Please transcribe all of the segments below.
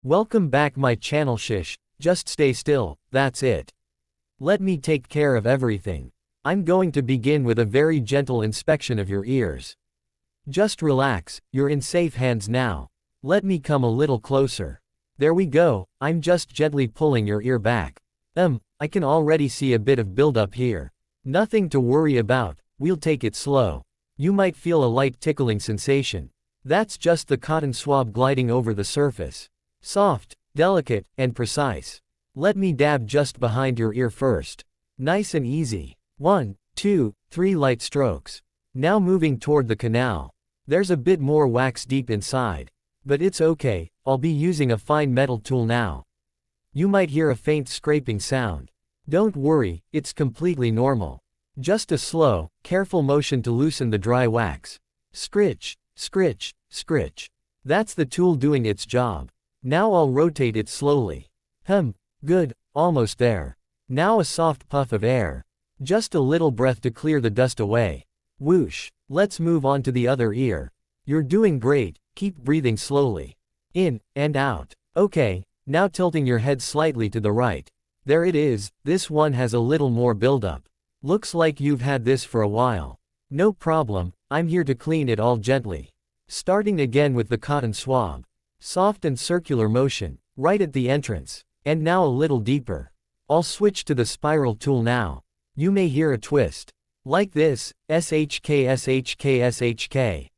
Welcome back my channel. Shish, just stay still, that's it. Let me take care of everything. I'm going to begin with a very gentle inspection of your ears. Just relax, you're in safe hands now. Let me come a little closer. There we go, I'm just gently pulling your ear back. I can already see a bit of buildup here. Nothing to worry about, we'll take it slow. You might feel a light tickling sensation. That's just the cotton swab gliding over the surface. Soft, delicate, and precise. Let me dab just behind your ear first. Nice and easy. 1, 2, 3 light strokes. Now moving toward the canal. There's a bit more wax deep inside. But it's okay, I'll be using a fine metal tool now. You might hear a faint scraping sound. Don't worry, it's completely normal. Just a slow, careful motion to loosen the dry wax. Scritch, scritch, scritch. That's the tool doing its job. Now I'll rotate it slowly. Good, almost there. Now a soft puff of air. Just a little breath to clear the dust away. Whoosh. Let's move on to the other ear. You're doing great, keep breathing slowly. In, and out. Okay, now tilting your head slightly to the right. There it is, this one has a little more buildup. Looks like you've had this for a while. No problem, I'm here to clean it all gently. Starting again with the cotton swab. Soft and circular motion, right at the entrance. And now a little deeper. I'll switch to the spiral tool now. You may hear a twist. Like this, SHK SHK SHK.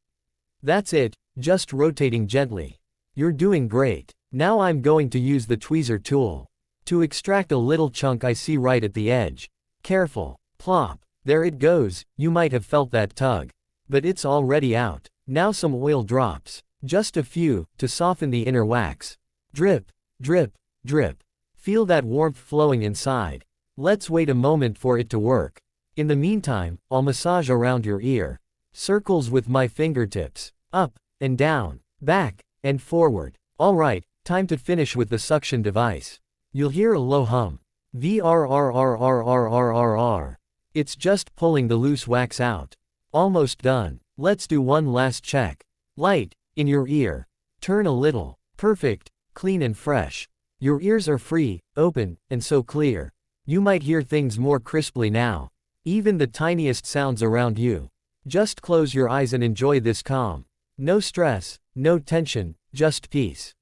That's it, just rotating gently. You're doing great. Now I'm going to use the tweezer tool. To extract a little chunk I see right at the edge. Careful. Plop. There it goes, you might have felt that tug. But it's already out. Now some oil drops. Just a few, to soften the inner wax. Drip, drip, drip. Feel that warmth flowing inside. Let's wait a moment for it to work. In the meantime, I'll massage around your ear. Circles with my fingertips. Up, and down, back, and forward. Alright, time to finish with the suction device. You'll hear a low hum. VRRRRRRRR. It's just pulling the loose wax out. Almost done. Let's do one last check. Light, in your ear. Turn a little. Perfect, clean and fresh. Your ears are free, open, and so clear. You might hear things more crisply now. Even the tiniest sounds around you. Just close your eyes and enjoy this calm. No stress, no tension, just peace.